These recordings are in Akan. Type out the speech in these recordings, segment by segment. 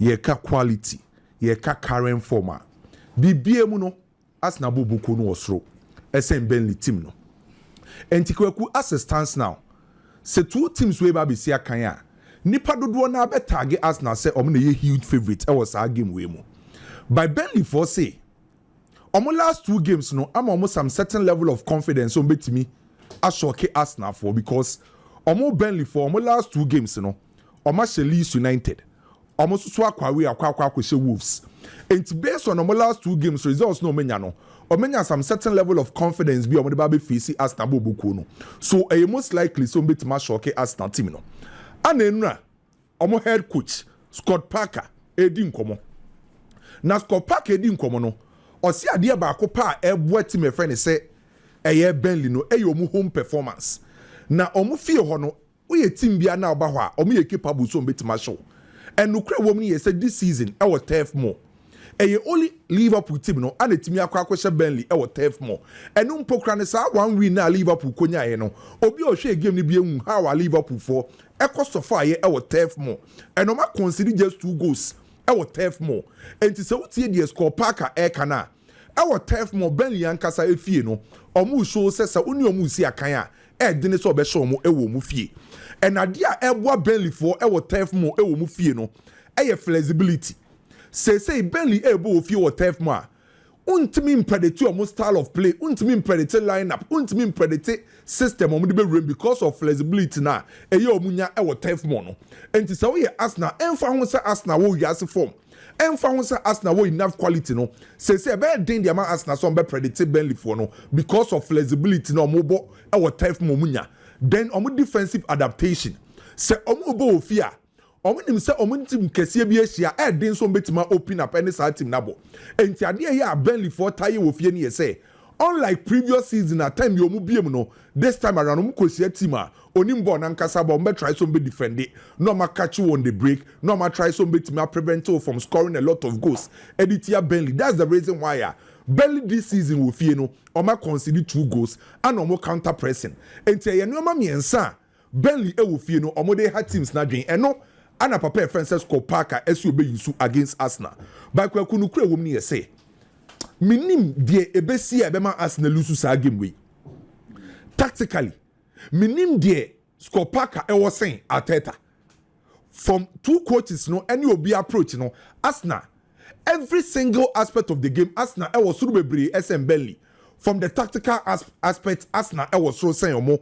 yeka quality yeka current form bibie mu no Arsenal bubuku no osro esen Burnley team no enti kwaku as it stands now se two teams we ba be sia kan a nipa dodo na be tag Arsenal say omo na ye huge favorite e was our game we mu by Burnley for say omo last two games no am omo some certain level of confidence on betimi ashoke Arsenal for because omo Burnley for omo last two games no omo Leeds United omo so akwawe akwa she Wolves and based on omo last two games results no menya no omenya some certain level of confidence bi omo de ba be face Arsenal bobuku no so most likely so betima ashoke Arsenal team no anenra omo head coach Scott Parker edi nkomo na Scott Parker edi nkomo no osi ade ba akopa eboa team e friend say eye Burnley no omu home performance na omu fie ho no we team bia na oba ho a omu ye capable so betima show and nukre wo me say this season e was tough more only Liverpool team no and team akwa Burnley e was tough more and mpokra ne sa one win na Liverpool konya ye no obi o hwe game ni bi ehun how our Liverpool for e cost of fire e was tough more and no ma consider just 2 goals e was tough more and to say what the score Parker e kana e was tough more Burnley ankasa efie no omu show say sa oni omu si akan a dine so be show mo e wo mu fie and adia e boa Burnley for e was tough more e wo mu fie no e flexibility say Burnley able of you or tough more untimi predict your style of play untimi predict lineup untimi predict system on the room because of flexibility na e ye omunya e wo tough more no enti say we Arsenal emfa ho say Arsenal wo yase form emfa ho say Arsenal wo enough quality no say be den the man Arsenal so be predict Burnley for no because of flexibility no omo e wo tough more munya then omo defensive adaptation say omo bo ofia omunim se omuntim kese bi ahia e den so betima open up any side team nabo enti ade ya Burnley for taye wo fie ne say unlike previous season at time you biem no this time around mu kosia team a onim ball na nkasa ball mbe try so be defend it no ma catch you on the break no ma try so betima prevent you from scoring a lot of goals editia Burnley that's the reason why Burnley this season wo fie no o ma concede 2 goals and o mo counter pressing enti ye no ma miensa Burnley e wo fie no o mo dey ha teams na dwen eno ana papa Francisco Parker esu obe yusu against Arsenal by kwakunu kure wom ne say minim de ebesi ebema Arsenal lusu sa game we tactically minim de Scott Parker e was saying Arteta from 2 coaches no any obi approach no Arsenal every single aspect of the game Arsenal e was suru bebre SM Burnley from the tactical aspect Arsenal e was so saying omo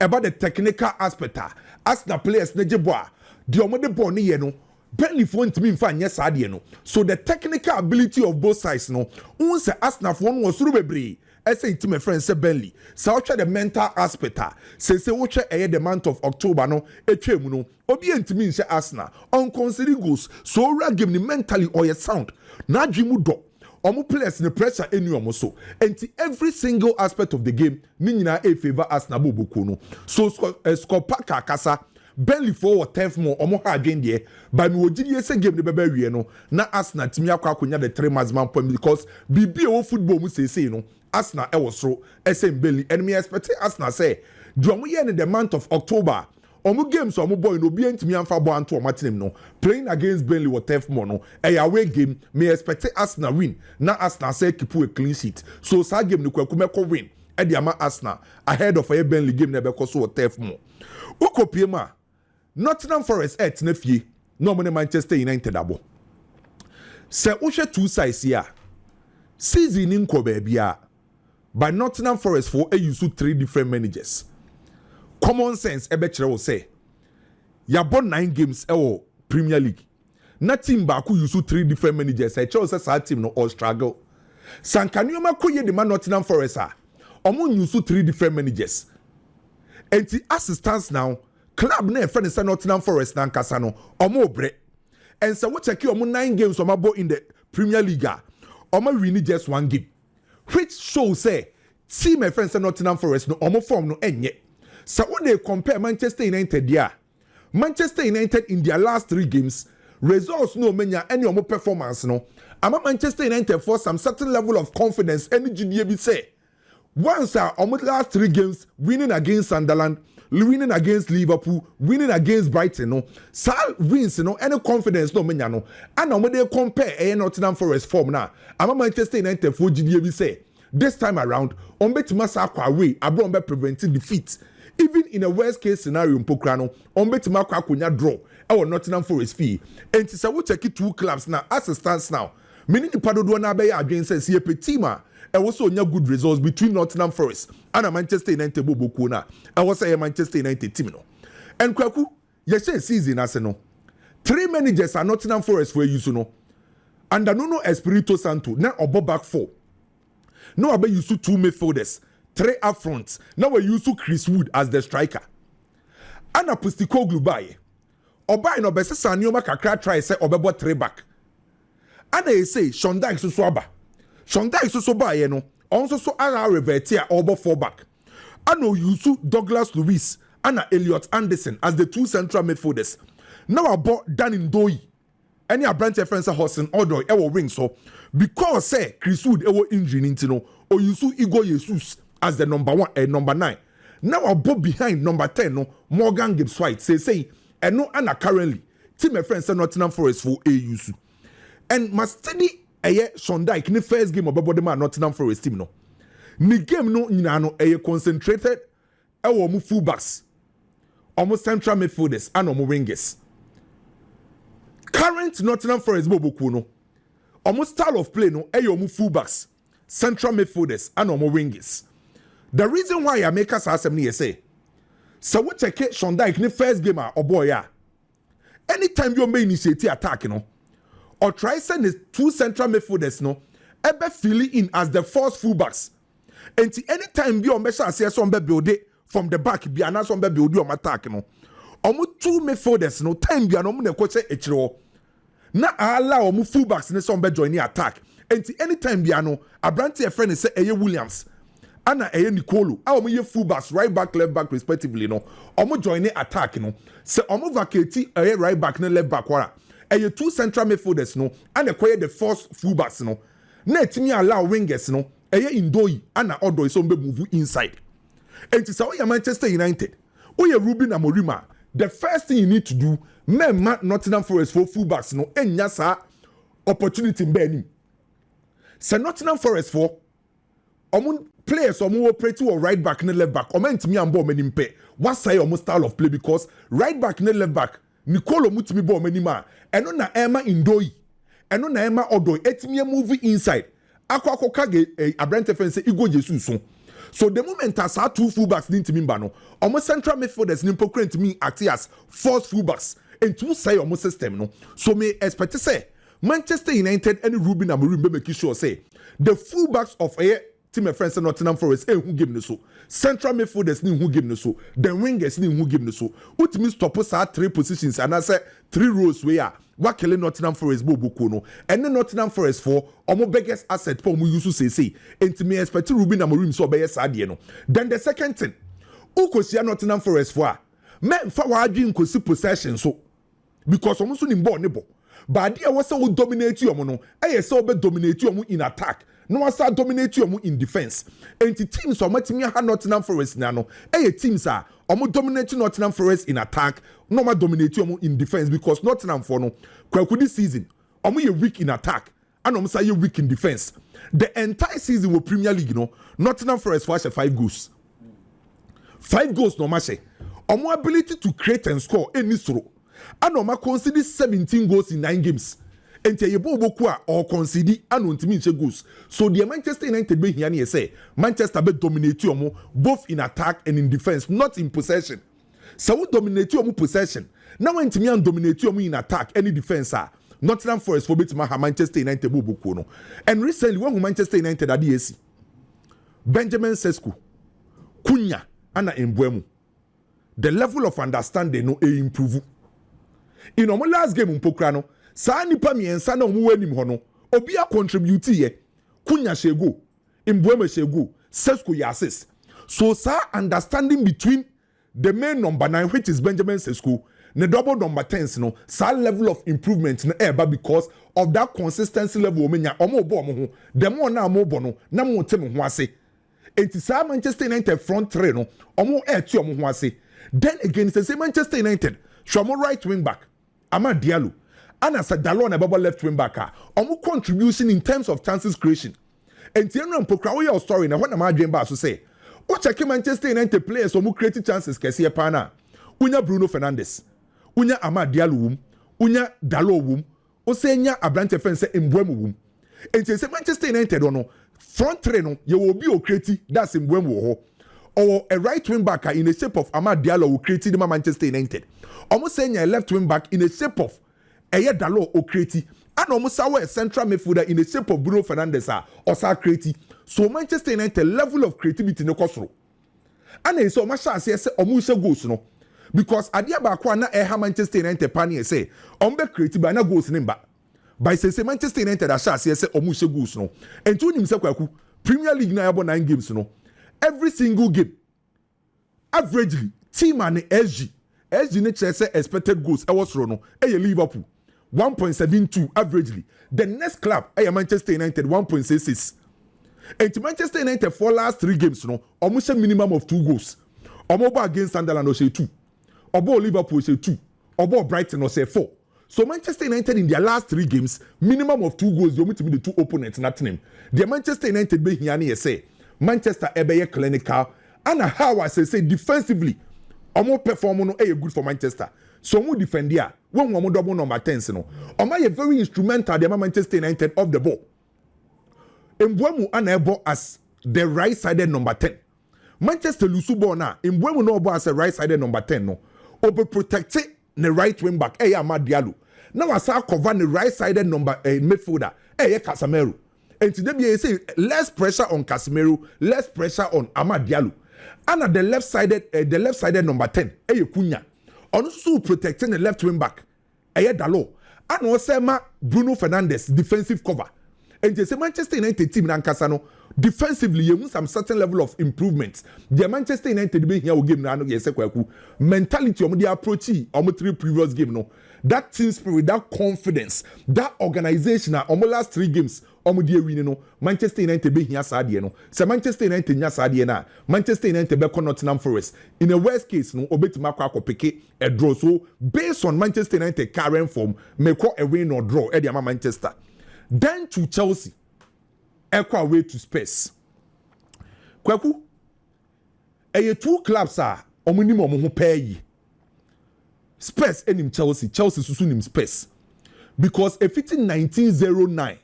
about the technical aspect Arsenal players nejeboa the omode ball ni ye no Burnley for ntimi mfa anye saade no so the technical ability of both sides no unse Arsenal for no suru bebre ese ntime friend say Burnley so watch the mental aspect say watch the month of October no etwem no obi ntimi nse Arsenal on consider goals so ra game ni mentally or your sound na adwimu do omo players the pressure enu omo so enti every single aspect of the game ni nyina e favor Arsenal boboku no so Scott Parker kasa Burnley for 10th more omo ha adwen de by me ogidi ese game de beba wie no na Arsenal timi akwa akonya the 3 maximum point because bibi o football mu say no Arsenal e was so SM Burnley and me expect Arsenal say do omo ye in the month of October omo games omo boy no bi ntimi amfa bo anto omo team no playing against Burnley with 10th more no e away game me expect Arsenal win na Arsenal say keep a clean sheet so sa game ni kwaku meko win e di ama Arsenal ahead of a Burnley game na be ko so with 10th more ukopie ma Nottingham Forest at nefie no money Manchester United abo se uhwe 2 sides here season in ko bia by Nottingham Forest for a use 3 different managers common sense ebe kire wo say ya bon 9 games e Premier League na team ba ku use 3 different managers e kire say sa team no all struggle sankanioma ko ye de Nottingham Forest omo use 3 different managers enti assistants now club na friend say Nottingham Forest na nkasa no omo bre and so we check omo 9 games omo bo in the Premier League omo win just 1 game which shows say team my friend say Nottingham Forest no omo form no enye so when they compare Manchester United there Manchester United in their last 3 games results no menya any omo performance no ama Manchester United for some certain level of confidence any GDA be say once omo last 3 games winning against Sunderland winning against Liverpool, winning against Brighton, no, sa wins, no, any confidence, no, menya, no, and now when they compare Nottingham Forest form now, I'm Manchester United for GDB say, this time around, on bet Masakwa away, Abron be preventing defeat. Even in a worst case scenario, Mpokrano, on bet Makwa kunya draw, our Nottingham Forest fee, and to say we check it 2 clubs now, as it stands now, meaning the Padodo na be against a Petima. And also good results between Nottingham Forest and a Manchester United Bobokuna. And was a Manchester United team. No. And Kwaku, yes, season as no. 3 managers are Nottingham Forest for you, no. And Nuno Espirito Santo, now obo back 4. Now I use 2 midfielders, 3 up front. Now we use Chris Wood as the striker. And a Pustikoglu buy. Oba no bese Sanyoma kakra try say obebo 3 back. And they say Shonda is swaba. Shonda is so by no. Also so ara revert here over 4 back. I know you Douglas Lewis and Elliot Anderson as the 2 central midfielders. Now I bought Dan Ndoi. Any a branch friends are Hudson Odoi ewo ring so because say Chris Wood ewo injury intino or you Igor Jesus as the number 1 and number 9. Now I bought behind number 10 no Morgan Gibbs White say and no Anna currently team friends are Nottingham Forest for AUSU. And must study Shondike ni first game of Babodema Nottingham Forest team no. Ni game no nyina concentrated ewo mu fullbacks. Almost central midfielders and omo wingers. Current Nottingham Forest boboku no. Almost style of play no mu fullbacks, central midfielders and omo wingers. The reason why I make us ask me say so we check Shondike ni first game boy ya. Anytime you may initiate attack no. Or try send the 2 central midfielders no ebe filling in as the first fullbacks. And anytime be on measure say some be build it from the back be an some be build on attack no. Omu 2 midfielders no time be an omu ne coach echiro. Na allow omu fullbacks ne some be join the attack. And anytime be ano Abranti friend say Eye Williams ana Eye Nicolo. Omu ye fullbacks right back left back respectively no. Omu join the attack no. Say omu vacate Eye right back ne left back wara. And 2 central midfielders no and acquire the first fullbacks no na etimi allow wingers no Ndoi and Odoi so be move inside. And to say Manchester United Ruben Amorim, the first thing you need to do Nottingham Forest for fullbacks no enya sa opportunity mbeni. Say Nottingham Forest for players omo operate or right back and left back omo ntimi ambo many mpe what say omo style of play because right back and left back Nicolo mutimi bo manima eno na Emma Ndoi eno na Emma Odoi etimi move inside akwa kage Abrante fence Igor Jesus so the moment as 2 fullbacks need to mimba no almost central midfielders nimpo current me act as first fullbacks and 2 say almost system no so me expect to say Manchester United and Ruben Amorim be make sure say the fullbacks of a team friends Nottingham Forest who give no so central midfielders ni who give no so the wingers ni who give no so what means stop us at 3 positions and I say 3 rows where what killing Nottingham Forest bobuko no and then Nottingham Forest for omo biggest asset for mu use say and to me expect Ruben Amorim so be sadie no then the second thing who kosia Nottingham Forest for men fa wa adwin kosi possession so because omo so ni ball ne ball but there was so dominate you no say be dominate you in attack no one start dominate you in defense. And the teams are much me Nottingham Forest now. Teams are dominate Nottingham Forest in attack, no more dominate you in defense because Nottingham for no this season, you weak in attack and say you weak in defense. The entire season with Premier League, Nottingham Forest was 5 goals. 5 goals no match. Ability to create and score any throw. And consider 17 goals in 9 games. And you boku or concede and ultimately goals. So the Manchester United be here say Manchester be dominate you both in attack and in defense, not in possession. So we dominate you possession. Now when Timian dominate you in attack, any defense Nottingham Forest for bit Manchester United boku no. And recently when Manchester United at the AC, Benjamin Sesko, Cunha, and Mbeumo, the level of understanding no improve. In our last game Mpokrano. Sa nipa miensa na omu anim ho no obi a contribute ye Cunha shego Mbeumo shego Sesko yasis so sa understanding between the main number 9 which is Benjamin Sesko the double number 10 no sa level of improvement na eba because of that consistency level omenya omo bo omo ho the more na omo bo no na mo tem ho ase enti sa Manchester United front three no omo etu omo ho ase Then again, it's the same Manchester United. Shamo right wing back, Amad Diallo, and as a Dalo and a Baba left wing back. Omu contribution in terms of chances creation. And Tiano Pokraoya or story na what am I dream about to say? O check Manchester United players omu create chances kesi pana. Unya Bruno Fernandes, unya Amad Diallo wum, unya Dalo wum, o se nya Abrante Fense Mbwemu wum. And say Manchester United ono front three no ye will be o create that's Mbwemu ho. Or a right wing back in the shape of Amad Diallo will create the Manchester United. Almost saying a left wing back in the shape of Eye Dalo or create. And almost a central midfielder in the shape of Bruno Fernandes or Sa create. So Manchester United level of creativity no kosro. And then so much say almost goes no. Because adia bakwa na eha Manchester United pani say ombe creative by na goals nimba. By say Manchester United asha say almost goes no. And to him say kwaku Premier League na yabo 9 games no. Every single game, averagely, team and SG nature say expected goals. I was wrong. Liverpool 1.72 averagely. The next club, Manchester United 1.66. And Manchester United for last 3 games, almost a minimum of 2 goals. Omo against Sunderland or say 2. Obo Liverpool say 2. Obo Brighton or say 4. So Manchester United in their last 3 games, minimum of 2 goals. You meet to be the 2 opponents, not name. The Manchester United be here say. Manchester ebeye clinical and how I say defensively omo perform no good for Manchester so mo defend here when omo double number 10 no omo very instrumental the Manchester United off the ball Mbwemu anebo as the right sided number 10 Manchester lusu ball na Mbwemu no ball as a right sided number 10 no obe protect the right wing back Amad Diallo now as cover the right sided number midfielder Casemiro. And today we say less pressure on Casemiro, less pressure on Amad Diallo. And at the left sided number 10, Cunha. Also protecting the left wing back, Dalo. And also Bruno Fernandes, defensive cover. And they say Manchester United team in Ankasano, defensively, you want some certain level of improvements. The Manchester United be here game now, mentality of the approach on 3 previous game. No, that team spirit, that confidence, that organization, on the last 3 games. No Manchester United be here sadie no se Manchester United nya sadie na Manchester United be Nottingham Forest in a worst case no obetima kwa peke a draw so based on Manchester United current form make a win or draw e ama Manchester then to Chelsea equal away to Spurs kwaku 2 clubs are omunimo ho pay Spurs enim Chelsea susu nim Spurs because if it's in 1909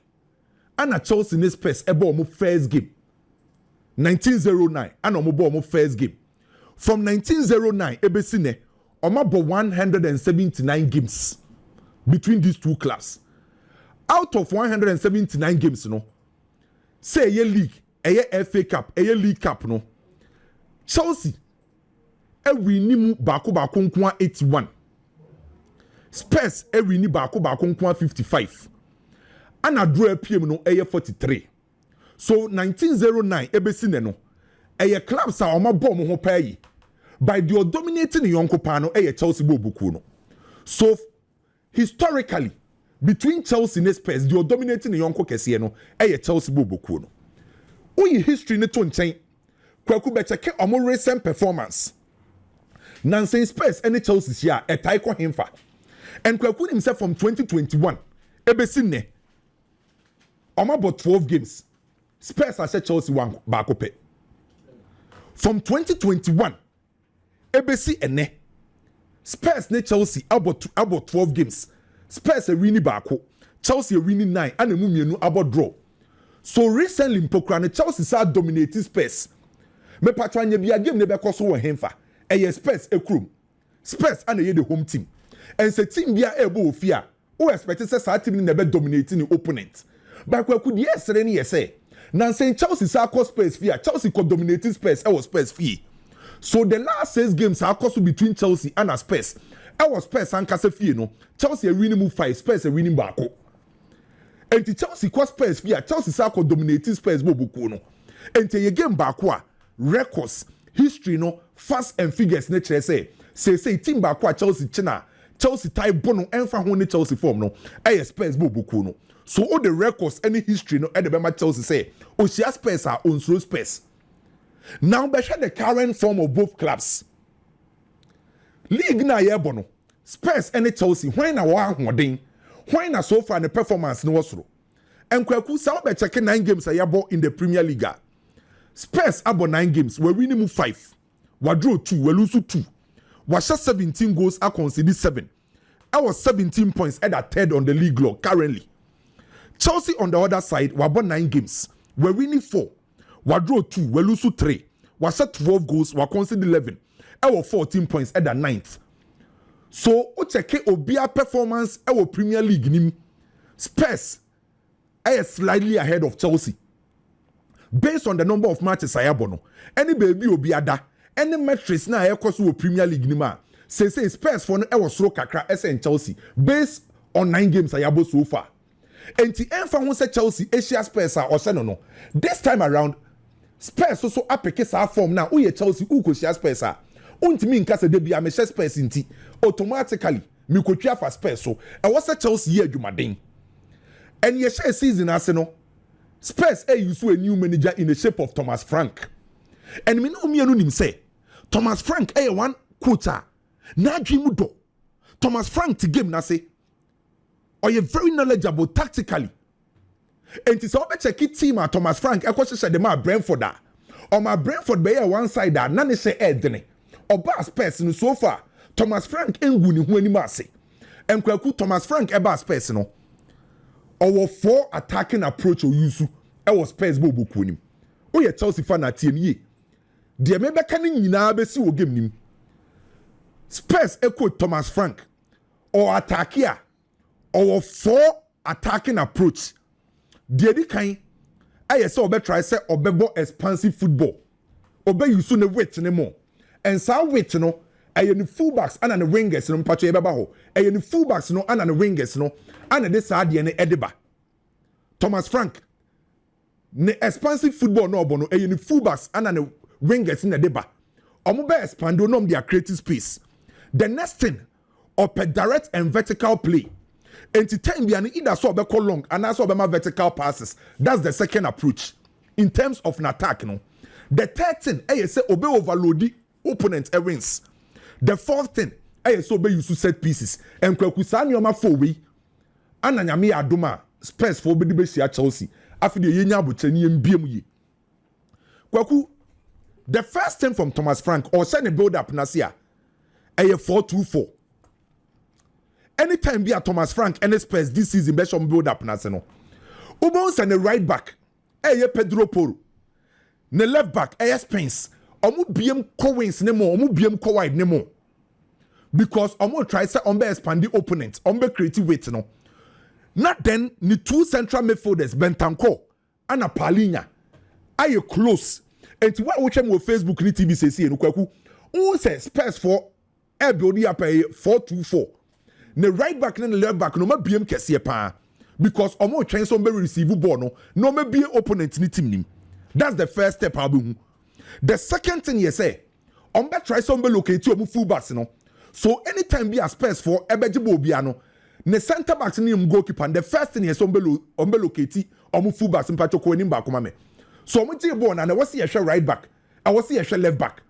and a Chelsea in Spurs ebo first game 1909 and omo first game from 1909 ebesine omo 179 games between these 2 clubs out of 179 games no say a league a FA Cup a League Cup no Chelsea every nimu bako nko 81 Spurs every ni bako nko 55 and a draw PM no 43. So 1909 ebesine no clubs are oma bom ho pay by the dominating yonko pano Chelsea bobuku no. So historically between Chelsea and Spurs the dominating yonko kese no Chelsea bobuku no. Oyi history ne to nchen kwaku be check omo recent performance. Nansen Spurs and Chelsea here etai ko himfa. And kwaku himself from 2021 ebesine about 12 games. Spurs are Chelsea one back up. From 2021, ABC and Spurs ne Chelsea about 12 games. Spurs are winning back. Chelsea are winning 9 and a about draw. So recently in Pokrane, Chelsea start dominating Spurs. Me patranya be a game never cost over hemfa. Spurs a crew. Spurs and the home team. And the team be able fear. Who expected say team never dominating the opponent. But we could say now saying Chelsea sa cost Spurs fear Chelsea could dominating Spurs was Spurs fear. So the last 6 games are cost between Chelsea and Spurs. Was Spurs and Casa fear no Chelsea are winning move 5 Spurs are winning back. And the Chelsea cost Spurs fear Chelsea sa could dominating Spurs bobuku no. And the game back records history no facts and figures nature say team back Chelsea China Chelsea type bono enfa ho ne Chelsea form no Spurs bobuku no. So all the records, any history, no, at the Bema Chelsea say, Oshia Spurs are on slow Spurs. Now, by the current form of both clubs, league na yebo no Spurs and Chelsea when na wa ahoden when na so far the performance no wasoro enkwaku sa obe check 9 games ayabo in the Premier League. Spurs abo 9 games we win 5 we draw 2 we lose 2 we shot 17 goals I conceded 7. I was 17 points at the third on the league log currently. Chelsea on the other side we won 9 games we winning 4 we draw 2 we lose 3 we shot 12 goals we conceded 11. I was 14 points at the 9th. So o check obia performance our Premier League nim Spurs are slightly ahead of Chelsea based on the number of matches ayabono any baby obiada any metrics na ayekoso wo Premier League nim a say Spurs for no e was soro kakra and Chelsea based on 9 games ayabo so far enti enfa ho say Chelsea Asia Spurs are or no this time around Spurs so apeke sa form na uye Chelsea ukosia Spurs a untimi nka se de bia me Spurs nti automatically me kotwa for Spurs so e was Chelsea ye adwumaden and ye share season ase no Spurs use a new manager in the shape of Thomas Frank and me no mienu nim say Thomas Frank one coach na adwimu do Thomas Frank ti game na say or you very knowledgeable tactically and it's all check team at Thomas Frank e kwose say the ma Brentford or my Brentford be one side that na ne say edene oba Spurs no so far Thomas Frank engu ni ho anim ase enkwaku Thomas Frank eba Spurs no our 4 attacking approach or use was Spurs bobo kunim o ye Chelsea fan atie ni de me be kan nyina be si wo game nim Spurs echo Thomas Frank or attack here our 4 attacking approach de di kan aye say obe try say obebo expansive football obe use no weight ne more and so weight no aye ni fullbacks and the wingers no mpacho e beba ho aye ni fullbacks no and the wingers no and this ade ne edeba Thomas Frank ne expansive football no obo no aye ni fullbacks and the wingers in edeba omo be expand no their creative space the next thing up a direct and vertical play enti time bi an either so be call long and also be ma vertical passes that's the second approach in terms of an attack no the third thing aye say obe overload opponent wins the fourth thing aye so be use set pieces and kwaku sa nyoma for we ananyame adoma Spurs for be be sia Chelsea afide yenya abochani mbiem yi kwaku the first thing from Thomas Frank or send a build up na sia aye 4-2-4 anytime be a Thomas Frank and Spurs this season be some build up na se no ubon send a right back aye Pedro Porro ne left back aye Spence omu biem ko wings ne mo omu biem ko wide ne mo because omu try say on be expand the opponent on be creative weight no not then ni 2 central midfielders Bentancur and Paulinho are you close and to what we check with Facebook ni TV say no kwaku who say Spurs for e build up a 4-2-4 ne right back and left back no ma biem kese pa because omu try so be receive ball no ma be opponent ni team nim that's the first step abu. The second thing you say, try some locate you full backs no. So anytime be a Spurs for ebejibo biano, ne center backs ni goalkeeper. And the first thing you say locate full backs mpacho ko enim ba kuma me. So omu tie ball na was see a right back, I was see a left back.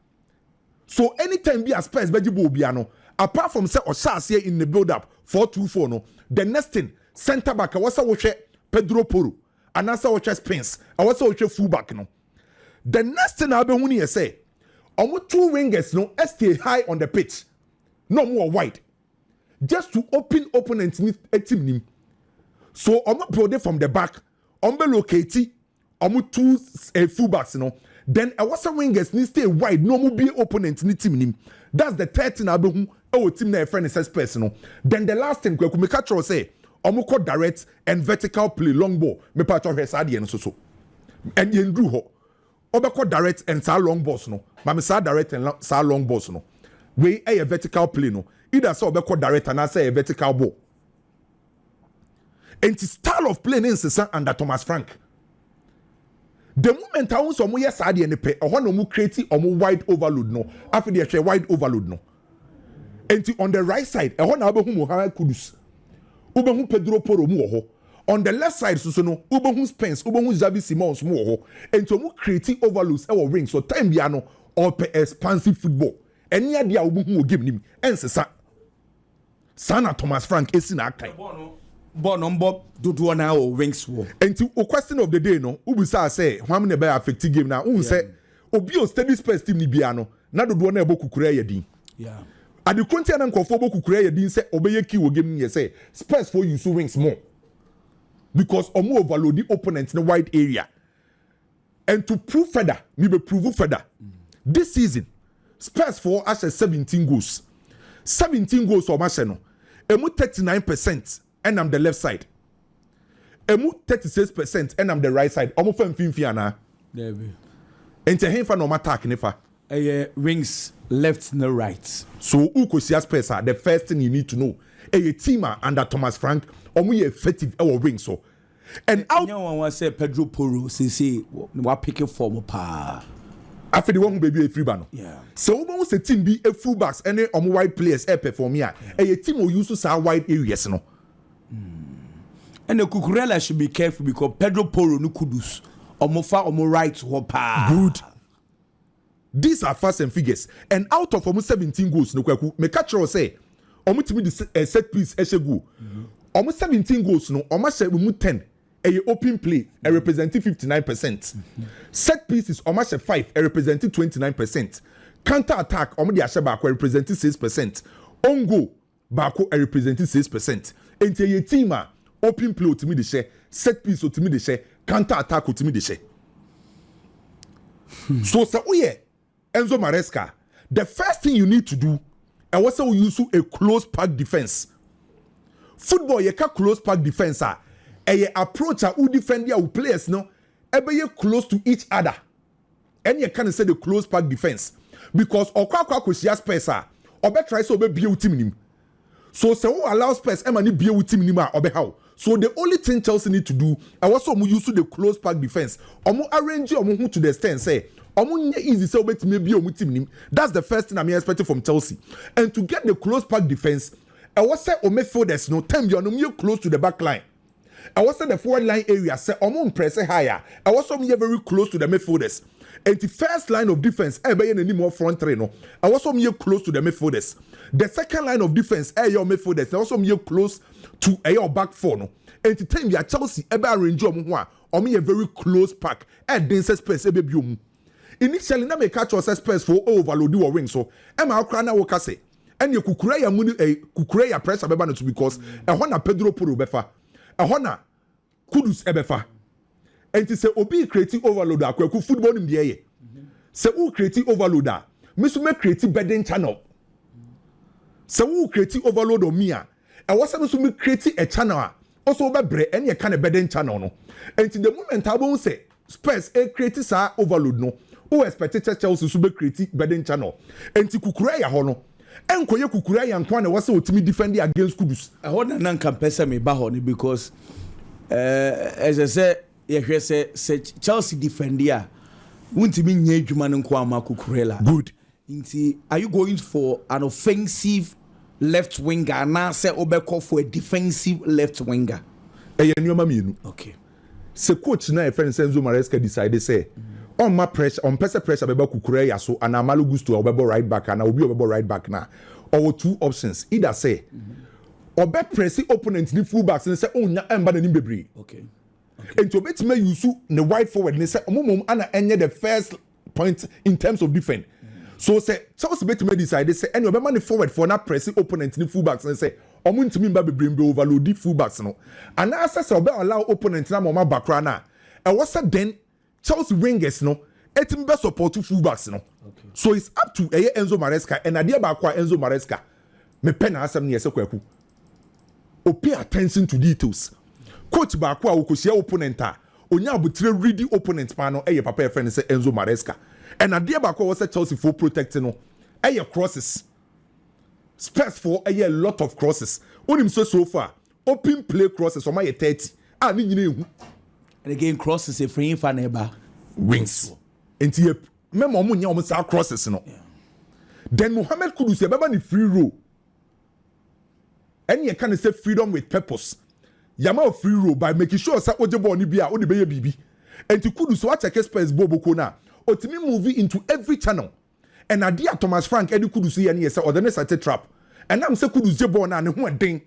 So anytime be a Spurs bejibo biano, apart from say Osase in the build up 4-2-4 no, the next thing center back I was a Pedro Porro, and also watch Spence, I was a full back no. The next thing I'll be when say, almost 2 wingers no stay high on the pitch, no more wide, just to open opponents with a team. So I'm build from the back, I'm locate, almost 2 fullbacks no. Then I was a wingers need stay wide, no more be opponents ni team. That's the third thing I'll be team na friend is personal. Then the last thing we make a say, I'm direct and vertical play long ball. Me patch of his and so and you do ho. Obeko direct and sa long balls no. Mama sa direct and sa long balls no. We a vertical play no. Either so obeko direct and I say a vertical ball. And the style of play is under Thomas Frank. The moment I want some yes adi and pay or no mu create or mu wide overload no. After the wide overload no. And on the right side, I want abehu Mohamed Kudus. Ubehu Pedro Porro mu ho. On the left side, so no, Ubehu Spence, Ubehu Xavi Simons more, and to creating overloads our ring. So time biano or expansive football. any idea who give him and Sana Thomas Frank is in our kind. Bob do now wings war. And to a question of the day, no, Ubusa say, how many bear affected game now? Who say, Obio steady space team Nibiano, not the one able to create din. Yeah. At the continent of Fobo to create din say, obey key will give me say, space for you so wings more. Because or more overload the opponents in the wide area. And to prove further, maybe prove further. This season, Spurs for us 17 goals. 17 goals for Marcelo. Emu 39%, and I'm the left side. Emu 36%, and I'm the right side. Omo fam finfiana. There be. And to him for no attack nefa. Wings left no right. So Ukosia Spurs the first thing you need to know. A team under Thomas Frank, omo effective our wings so. And out one was say Pedro Porro say what pick form pa. After the one baby a free ban. Yeah. So almost a team be a fullbacks and on wide players perform here. A team will use to say wide areas no. And the Cucurella should be careful because Pedro Porro no kudus. Omofa omo right pa. Good. These are fast and figures. And out of almost 17 goals no kwaku me catch or say omo timi the set piece go. Almost 17 goals no omo say we 10. A open play, representing 59%. Set pieces, almost 5, representing 29%. Counter attack, almost representing 6%. On goal, Bako, representing 6%. And your team, open play, to me the share. Set piece, to me the share. Counter attack, to me the share. So, Enzo Maresca, the first thing you need to do, and what's how use a close pack defense. Football, you can't close pack defense. A approach who defend your players no ebe close to each other and you can say the close pack defense because okwa kwashia space obe try so obe bie team nim so say who allow space e mani bie team nim obe how so the only thing Chelsea need to do and also use the close pack defense omo arrange omo to the extent say omo easy say obe bie team nim. That's the first thing I'm expecting from Chelsea. And to get the close pack defense I was say o midfielders no time you no close to the back line. I was in the forward line area, say, I'm press higher. I was very close to the midfielders. And the first line of defense, any more front three, no. I was close to the midfielders. The second line of defense, your midfielders, I was close to your back four, no. And the time you are Chelsea, arrange your very close pack, dense space, initially, na make catch us space for overload your wing. So, Emma Crana will say, and you could create a pressure because I want a Pedro Puru befa. Ahona kudus ebefa enti se obi creating overload akwaku football nim de ye se who creating overloader me so me creating burden channel se who creating overload on me a was me so me creating a channel also be bre ene ye kan burden channel no enti the moment abon say Spurs e creating sa overload no who expected Chelsea so be creating burden channel enti kukura ya ho no enkoye kukura yankwa na wase otimi defend against kudus ho na nanka pesa me ba ho because as I say ye say Chelsea defender wuntimi nya adwuma no nko ama kukurela good nti are you going for an offensive left winger na say obekọ for a defensive left winger eyenuoma mienu okay se coach na e friend Enzo Maresca decide say on my pressure on pressure beba kukure ya so and Amalo Gusto obebo right back and obi obebo right back na or two options either say obe press opponent ni full backs and say onya emba na nim bebre okay and to bet me use the wide forward and say omomom ana enye the first point in terms of defense so say Chelsea bet me decide say any obema ni forward for na press opponent ni full backs and say omo ntimi mba bebre mbe overload the full backs no and say obe allow opponent na mama bakra na e was then Chelsea wingers no etim be support fullbacks no okay. So it's up to Enzo Maresca and adia ba kwa Enzo Maresca me pen asem ne yese kwaku o pay attention to details coach ba kwa okosia opponent a onya abutire ready opponent pa no papa e friend say Enzo Maresca and adia ba kwa was Chelsea for protecting no crosses Spurs for a lot of crosses onim so far open play crosses o ma 30 ni nyina ehu. And again, crosses a free fan eba wings. Enti ye memo omo nya omo sa crosses no. Then Mohamed Kudus beba ni free row. And you can say freedom with purpose. Yama free row by making sure sa oje ball ni bia o de be ye bibi. Enti Kudus wa check Spurs boboko na. Otimi movie into every channel. and adia Thomas Frank edi Kudus ye ne say or the next trap and am say Kudus je ball na ne ho den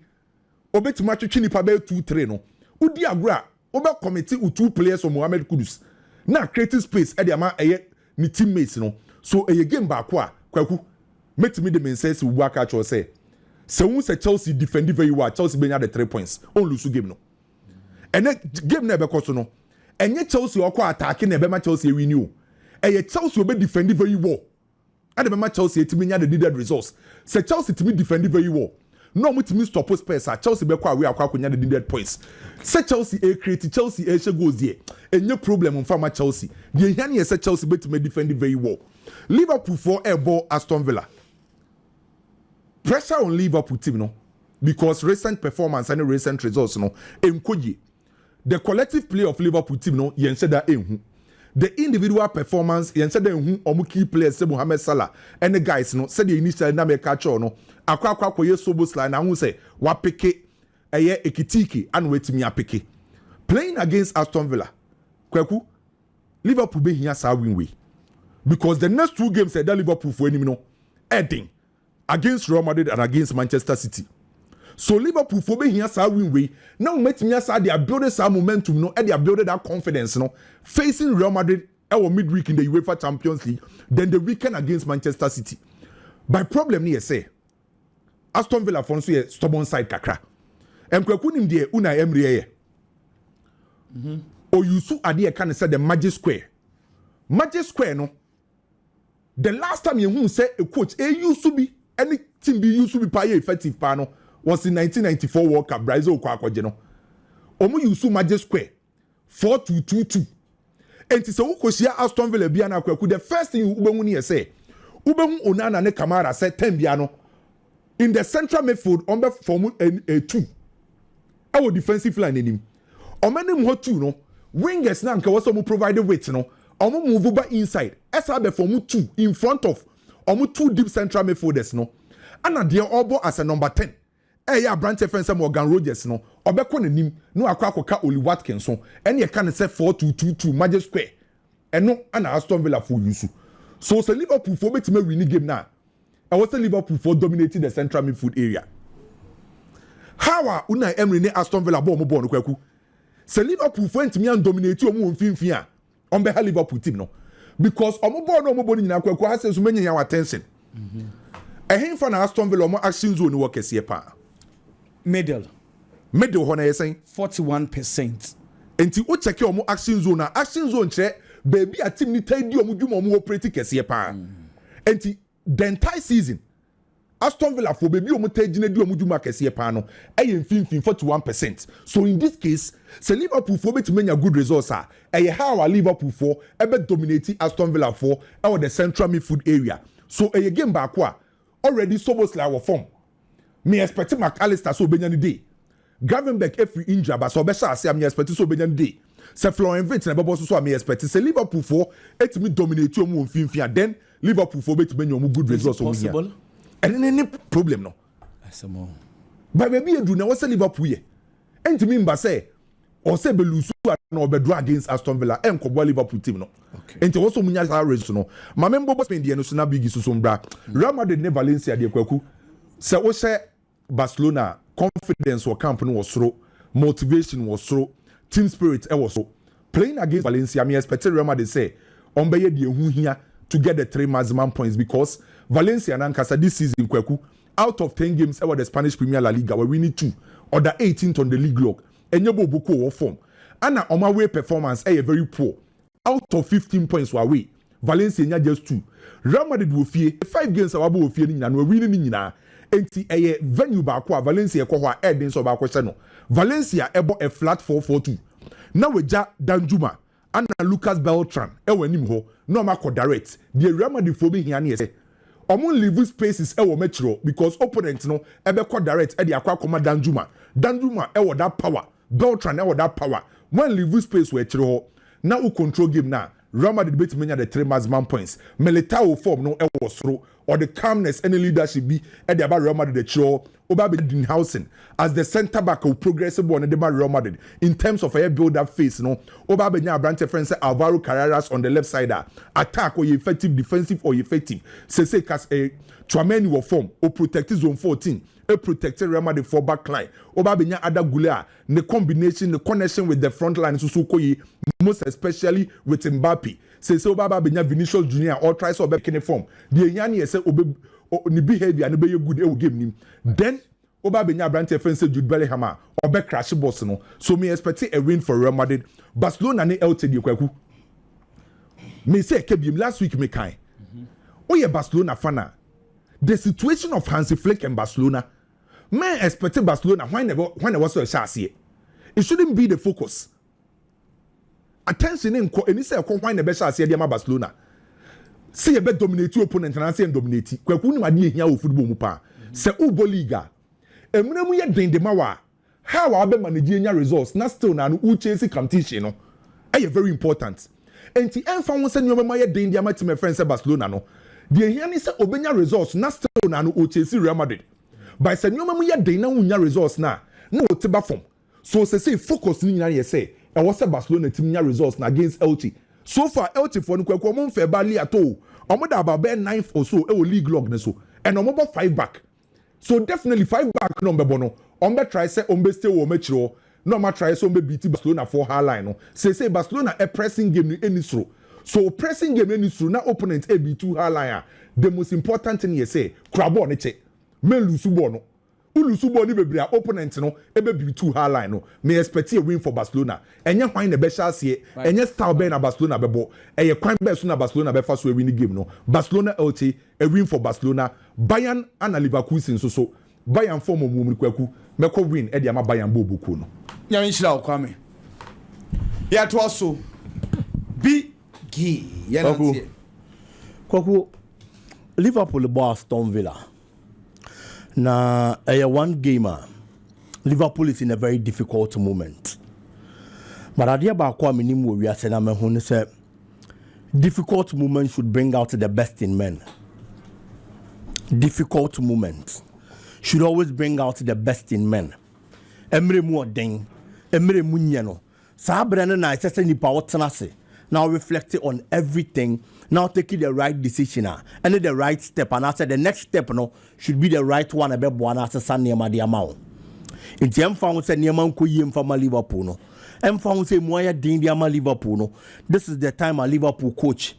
obetima twetwe nipa be 2-3 no udi agro obe committee with 2 players of Mohamed Kudus na creative space edi ama eye ni teammates no so eye game back a kwaku metimi de men say we work at say wu say Chelsea defend very well Chelsea benya the 3 points on lose game no and game na be koso no enye Chelsea okwa attack na be ma Chelsea win you eye Chelsea obe defend very well and be ma Chelsea timi nya the needed results say Chelsea timi defend very well no mutimi stop Spurs Chelsea be kwa we akwa konya the needed points say Chelsea create Chelsea she goals there enye problem on farmer Chelsea the here say Chelsea betimi defend very well Liverpool for a ball Aston Villa pressure on Liverpool team no because recent performance and recent results no enkoye the collective play of Liverpool team no yen say that enhu the individual performance yen say that enhu omu key players say Mohamed Salah and the guys no say the initial na me catch no akwa koye Szoboszlai na hu say wa peke eye Ekitike and wetimi apeke playing against Aston Villa kwaku Liverpool be here sa win way because the next 2 games that Liverpool for enemy no heading against Real Madrid and against Manchester City. So Liverpool for be here sa win way. Now metimi asa they are building some momentum no and they are building that confidence no facing Real Madrid our midweek in the UEFA Champions League then the weekend against Manchester City. By problem here say Aston Villa for so stubborn side kakra. Kwaku nim de Unai Emery ye. O yusu ade kan say the Magic Square. Magic Square no the last time you say a coach used to be any team be used to be pay effective pano was in 1994 World Cup Brazil kwakwaje no omo use Magic Square 4-2-2-2 enti se wo kosia Aston Villa bia na kwaku the first thing ubehu ne say ubehu Onana ne Kamara say 10 bia no in the central midfield on be form a 2 our defensive line enim omanim ho 2 no wingers na nka was omo provide weight no omo move over inside esa be form 2 in front of omo 2 deep central midfielders no ana de obo as a number 10 ya branch defense Morgan Rogers no obekọ nanim no akwa Oli Watkins so ene ye kan say 4-2-2-2 Magic Square eno ana Aston Villa for use so Liverpool for betima win game na I was Liverpool for dominating the central midfield area how are Unai Emery ne Aston Villa ball mo ball no kwaku Liverpool for ntimi an dominate omo mfimfin a on be Liverpool team no because omo ball no omo ball nyina kwaku ha senso menya ya attention ehin for na Aston Villa omo action zone wo kese pa middle ho na yesen 41%. enti o check omo action zone kire baby a team ni tadi omo dwuma omo operate kese pa enti the entire season Aston Villa for baby omo tadi na di omo dwuma kese pa no eye mfimfin 41%. So in this case say Liverpool for bet menya good results how our Liverpool for ebe dominating Aston Villa for our the central midfield area. So a game back already Szoboszlai our form me expect McAllister so benya ni day Gravenberch every injury but so be say me expect so benya ni day say Florian Wirtz na bebo so me expect say Liverpool for etimi dominate omo mfimfin then Liverpool for bet menya omo good results over here and any problem no asamo but baby edu na wose Liverpool ye entimi mba say or say be lose na obedo against Aston Villa enkobo Liverpool team no enti wo so munya sa race no ma membo boss de no so na Biggie so mbra Real Madrid ne Valencia de kwaku say wo say Barcelona confidence or camp no was so motivation was so team spirit was so playing against Valencia me expect Real Madrid say on be de hu hia to get the 3 maximum points because Valencia and Ankasa this season kwaku out of 10 games over the Spanish Premier La Liga we winning 2 or the 18th on the league log enyebo boko wo form ana on my way performance very poor out of 15 points were away Valencia nya just 2 Real Madrid wo fie 5 games awabo wo fie ni nyina no winning ni nyina enti venue ba kwa Valencia ko ho a edin so ba ko hye no Valencia ebo a flat 4-4-2 na weja Danjuma ana Lucas Beltran wanim ho no makọ direct the Real Madrid fo be hia na yese omo leave spaces wo metro because opponent no ebe ko direct e de akwa koma Danjuma wo that power Beltran wo that power when leave space we kire ho na u control game na Real Madrid bet menya the 3 maximum points Militao form no wo soro or the calmness any leadership be at the about Real Madrid the show Oba Dinhausen as the centre back of progressive one at the Real Madrid in terms of a build up phase no Oba Benya Brante friends Alvaro Carreras on the left side attack or effective defensive or effective say cast a Trameni will form or protect zone 14 a protected Real Madrid for back line Oba Benya Ada Gulea the combination the connection with the front line Susukoyi most especially with Mbappe say Oba Benya Vinicius Junior or tries to back in the form the yani say obe ni behavior and be good e game nim then Oba Benya Brante friends Jude Bellingham or be crash boss no so me expect a win for Real Madrid Barcelona ne LTD kwaku me say kebim last week me kai oye Barcelona fana the situation of Hansi Flick and Barcelona me expect Barcelona when they was so chassis it shouldn't be the focus attention in any say when the best chassis dey Barcelona see a bet dominate your opponent and say dominate kwaku ni made hia wo football mu pa se ubo liga emre mu ye dendema wa how our be manage nya results na still na no chase competition no e very important enti enfa won se nyoma ma ye dendia ma team friends Barcelona no de hia ni se obenya results na still na no chase Real Madrid by se nyoma mu ye den na wunya results na o te ba form so say focus ni nyina ye say e was Barcelona team nya results na against Elche so far Elche for no kwakwa mo mfe ba li ato omo da ba 9th or so e league log ne so and omo ba 5 back so definitely 5 back number bono omo try say omo stay wo matchro no ma try so omo beat Barcelona for high line no say Barcelona a pressing game ni any so pressing game any na opponent e be too high line the most important thing you say crabo ne che me lose ball no ulusu ball ni bebre opponent no e be too high line no me expect a win for Barcelona enye kwan na be chance enye style be na Barcelona bebo eye kwan be so na Barcelona be fa so win game no Barcelona LT a win for Barcelona Bayern and Leverkusen so Bayern form mu kwaku meko win e de ama Bayern bobuku no nyame nhyira okwame ya to so Biggie yenantie kwaku Liverpool boss Aston Villa na one gamer Liverpool is in a very difficult moment but adia ba kwa minim wo wiase na me hu say difficult moments should bring out the best in men. Difficult moments should always bring out the best in men. Emre mu oden, emre mu nye no. Sa brene na isese nipa wotena se. Now reflecting on everything, now taking the right decision and the right step, and I said the next step no should be the right one. Ebe buana se sa niema di amount. Inti emfa won se niema nko yie mfa ma Liverpool no. Emfa won se mo ya din di ama Liverpool no. This is the time a Liverpool coach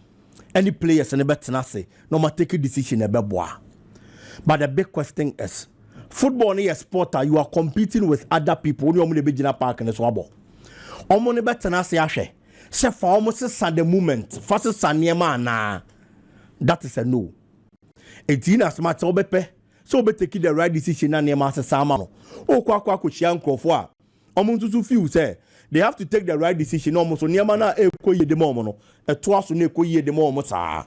any players and ebe tena se no ma take a decision ebe bua. But the big question is, football is a sport you are competing with other people. You only be in a park and so abo. Omo ne be tena se ahwe. Se for almost the moment, first Sanyema na that is a no. 18 as much obepe, so be taking the right decision na nema se sama no. O kwa chia nkrofo a. Omuntu to feel say they have to take the right decision almost so nema na ekoye de mo no. Eto aso na ekoye de mo saa.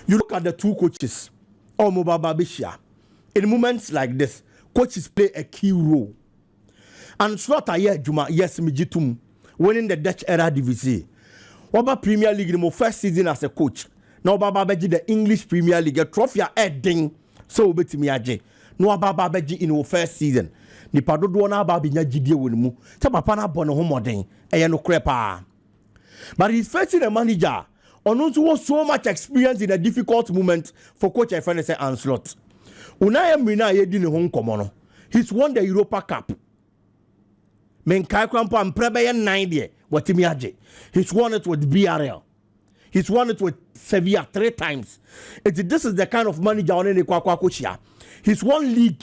You look at the two coaches. Omo baba bishia. In moments like this, coaches play a key role. And throughout a year, Juma, yes, Mijitum. Winning the Dutch era division. Oba Premier League in my first season as a coach. Now Baba Beji the English Premier League a trophy heading so betimi aje. No Baba Beji in our first season. Ni padodo na Baba nya gidie wonmu. Se papa na bono ho moden. Eye no krepa. But he's facing a manager on who so much experience in a difficult moment for coach I find say Anslot. Unai Emery na ye di ne ho nkomo no. He's won the Europa Cup. Men kai krampa mprebe 9 there watimi age. He's won it with BRL. He's won it with Sevilla 3 times. This is the kind of manager on any kwakwa coachia. He's won league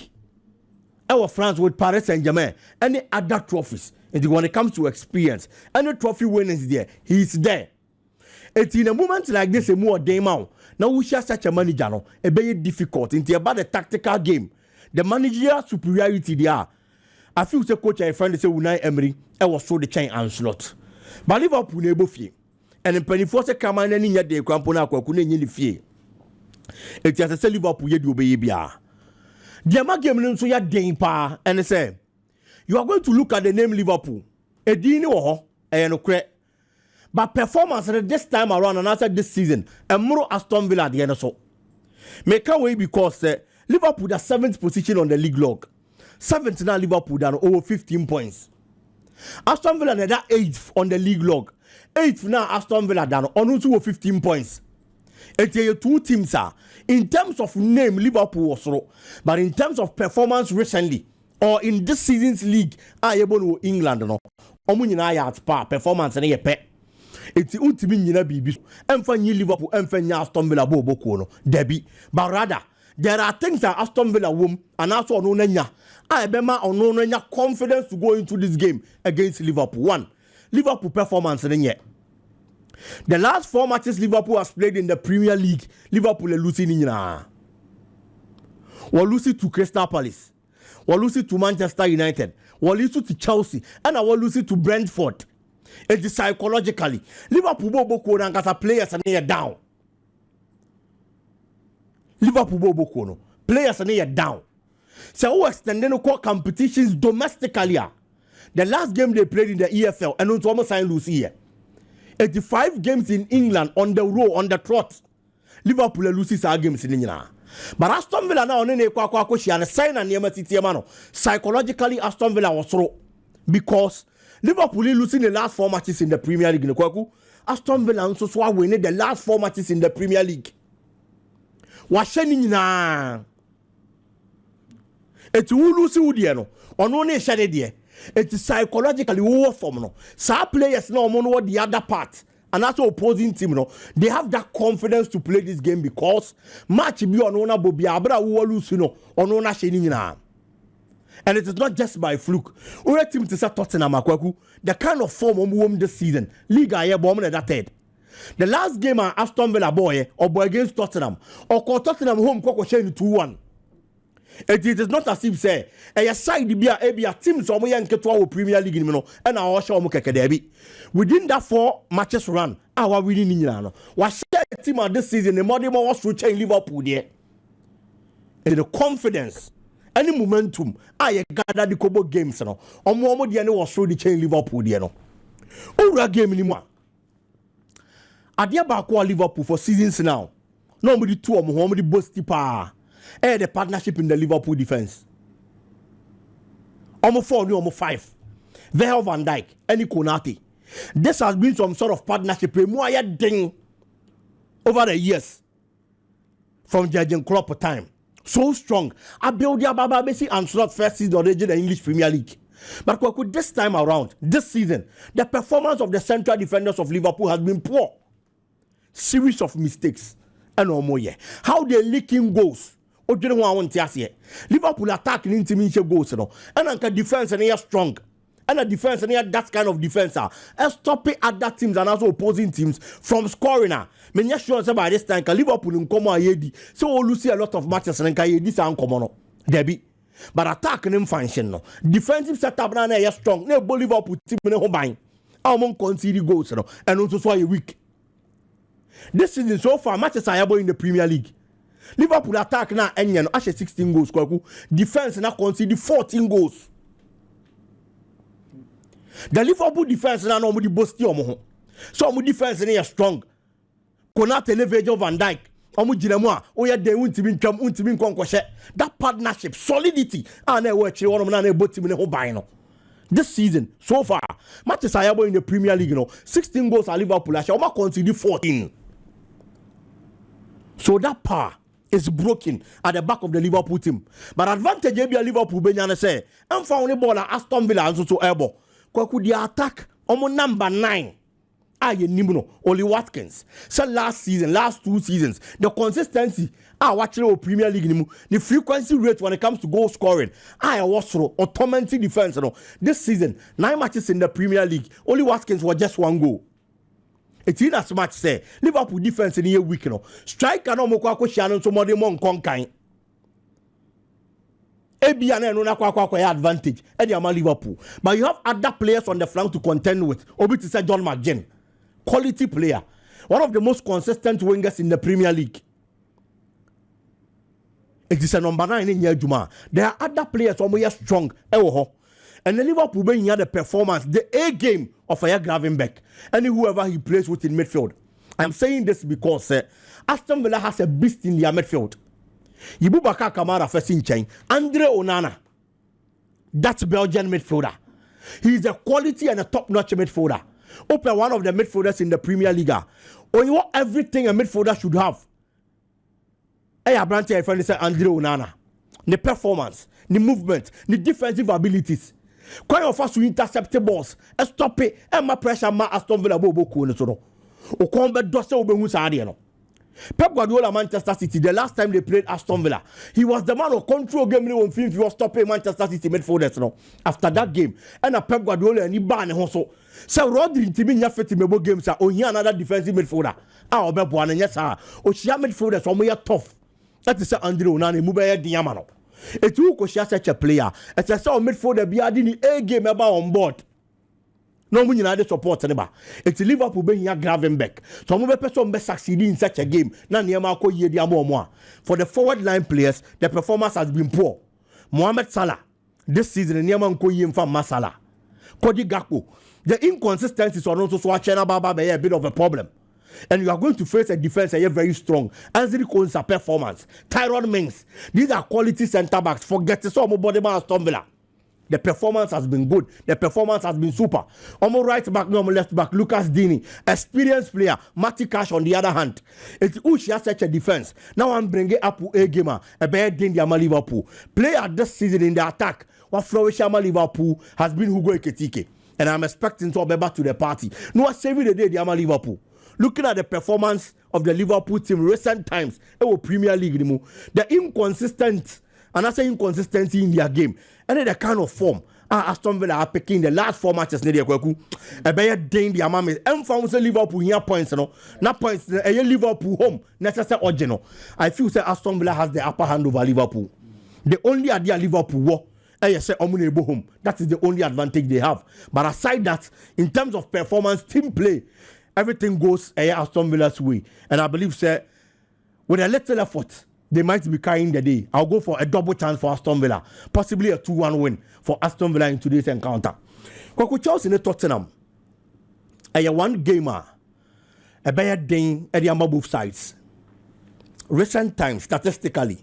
our France with Paris Saint-Germain. Any other trophies. And when it comes to experience, any trophy winners there, he's there. It's in a moment like this a more day now. Now we share such a manager no, a very difficult. It's about the tactical game. The managerial superiority there. I feel the coach I find say Unai Emery I was so the chain and slot. But Liverpool ne bo fie. And in penny force come and any de kwampo na kwaku na nyi fie. E ti say Liverpool ye do be bia. The game no so ya den pa and say you are going to look at the name Liverpool. E di ni wo ho e no kre. But performance this time around and after this season, Emro Aston Villa de so. Make away because Liverpool the 7th position on the league log. 7th now Liverpool down over 15 points. Aston Villa that 8th on the league log. 8th now Aston Villa down on 15 points. It's two teams are in terms of name Liverpool was low, but in terms of performance recently or in this season's league, I able to England no. Omunyina ya at par performance na ye pe. It's ultimate nyina bibi. Emfa nyi Liverpool emfa nya Aston Villa boku no. Debi. But rather there are things that Aston Villa won and also no nya. I bema ono no nya confidence to go into this game against Liverpool. One, Liverpool performance na nye. The last 4 matches Liverpool has played in the Premier League, Liverpool are losing in we losing to Crystal Palace, we losing to Manchester United, we losing to Chelsea, and we losing to Brentford. It is psychologically Liverpool bobo and as players are near down. Liverpool bobo players are near down. So who extending the competitions domestically? The last game they played in the EFL and not almost signed lose here. 85 games in England on the row, on the trot. Liverpool loses our games in England. But Aston Villa now on and sign and Yamati. Psychologically, Aston Villa was through because Liverpool losing the last 4 matches in the Premier League. Aston Villa also winning the last 4 matches in the Premier League. Washenina. It's who lose Udiano on one shade there. It is psychologically war from no. Some players now know the other part, and that's opposing team. No, they have that confidence to play this game because match be on ona bobi abra wo lose no on ona sheni na. And it is not just by fluke. We team to say Tottenham akwaku the kind of form won this season. League aye bomb that third. The last game Aston Villa boy or boy against Tottenham or Tottenham home kwako sheni 2-1. It is not as if say a side be a team so mo yanke to Premier League no and our show mo keke debi. Within that 4 matches run, our winning in no. Was team this season the more was to change Liverpool there. And the confidence, any momentum, I gather the couple games no. Or more the was through the change Liverpool there no. Ora game anymore. Adia ba kwa Liverpool for seasons now. Nobody two of Muhammad Bosti pa. The partnership in the Liverpool defense. Almost 4, almost 5. Virgil van Dijk, any Konate. This has been some sort of partnership over the years from Jurgen Klopp time. So strong. I build the Baba Messi and slot first season of the English Premier League. But this time around, this season, the performance of the central defenders of Liverpool has been poor. Series of mistakes. And no more. How they leaking goals. Liverpool attack into goals no. And anka defense and they are strong. And the defense and they are that kind of defense stopping other teams and also opposing teams from scoring me sure say by this time Liverpool in come ayedi so we lose a lot of matches and can this and come on Debbie. But attack them function no. Defensive setup na are strong. No Liverpool team no home buying. Among concede goals no. And also so weak. This season so far matches are able in the Premier League. Liverpool attack now enyen no 16 goals kwaku. Defense now concede 14 goals. The Liverpool defense now no di bosti omo. So omo defense na strong. Konate ne Virgil van Dijk. Omo ginemu a oya den untimi ntwam untimi nkonkɔhye. That partnership solidity and we actually one of na both team ne ho ban no. This season so far matches are able in the Premier League 16 goals at Liverpool actually omo concede 14. So that power is broken at the back of the Liverpool team. But advantage be Liverpool benyane say and found the ball at Aston Villa and so elbow. Kwaku the attack omo number 9. Nimuno Oli Watkins. So last season, last 2 seasons, the consistency watching the Premier League the frequency rate when it comes to goal scoring. Was through automatic defense. This season, 9 matches in the Premier League, Oli Watkins was just 1 goal. It's in as much say Liverpool defense in here weak striker no mokwa ko hia no so mode mo nkonkan ebia na no na kwa advantage e dey am Liverpool, but you have other players on the flank to contend with. Obi to say John McGinn, quality player, one of the most consistent wingers in the Premier League. It is a number 9 in Yejuma. There are other players who are strong. And the Liverpool bring the performance, the A game of Gravenberch, and whoever he plays with in midfield. I'm saying this because Aston Villa has a beast in their midfield. Yibubaka Kamara first in chain. Andre Onana. That's Belgian midfielder. He's a quality and a top-notch midfielder. Open one of the midfielders in the Premier League. Or you want everything a midfielder should have. Hey, I branch friend say Andre Onana. The performance, the movement, the defensive abilities. Quite of us to intercept the balls, stop it, and my pressure ma Aston Villa bobo ko no so no. O kombe dose obehu saade no. Pep Guardiola Manchester City, the last time they played Aston Villa, he was the man who control game when he was stopping Manchester City midfielders no. After that game, and a Pep Guardiola and he ban ho so. So Rodri ntimi nya fit mebo games a ohia another defensive midfielder. Ah obebo an nya sa. O hia midfielders o mo ye tough. That is Andre Onana mu be ye diama no. It will go such a player. It's a sort of midfielder be adding a game about on board. No money na the support aneba. It's Liverpool be here Gravenberch. So mo be person be succeed in such a game. Na niema ko ye dia mo. For the forward line players, the performance has been poor. Mohamed Salah this season niema ko ye mfa Masala. Cody Gakpo. The inconsistencies are also so Baba be a bit of a problem. And you are going to face a defense that is very strong. Anthony Cole's performance, Tyrone Mings, these are quality centre backs. Forget the some body man Aston Villa. The performance has been good. The performance has been super. Omo right back, no left back, Lucas Dini, experienced player. Matty Cash on the other hand. It's Ushi has such a defense. Now I'm bringing up a gamer, a bad Dindiama Liverpool. Player this season in the attack. What Florishama Liverpool has been Hugo Ekitike. And I'm expecting to be back to the party. No, saving the day, the Ama Liverpool. Looking at the performance of the Liverpool team recent times, it was Premier League. The inconsistent, and I say inconsistency in their game, and then the kind of form Aston Villa are picking the last 4 matches. A better day in the Amami. And found Liverpool here points, not points. A Liverpool home necessary original. I feel say Aston Villa has the upper hand over Liverpool. The only idea Liverpool war. Home. That is the only advantage they have. But aside that, in terms of performance, team play, everything goes Aston Villa's way. And I believe, sir, with a little effort, they might be carrying the day. I'll go for a double chance for Aston Villa. Possibly a 2-1 win for Aston Villa in today's encounter. Kwaku Chelsea in Tottenham. A one gamer. A bad day at the both sides. Recent times, statistically.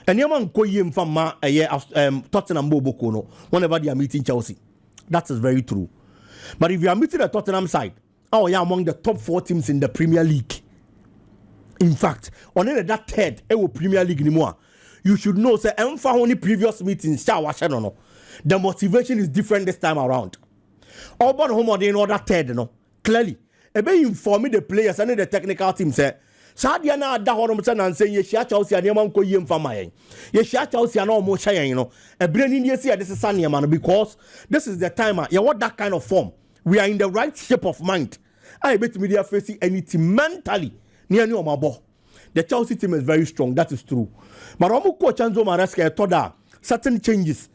And Yaman Koyim from Tottenham Bobokono whenever they are meeting Chelsea. That is very true. But if you are meeting the Tottenham side, you are among the top 4 teams in the Premier League. In fact, on that third, Premier League anymore. You should know, say, only previous meetings, the motivation is different this time around. All but home or the other third, clearly. Ebe inform the players and the technical team say. Sadia na da hono mtsa nan say ye hia Chelsea ane man ko yem fama yen ye hia Chelsea na omo hia yen no e bre ni ye see this sane man because this is the time you want that kind of form. We are in the right shape of mind. I bet media facing anything mentally near ni omabo. The Chelsea team is very strong, that is true. But omo coach Enzo Maresca toda certain changes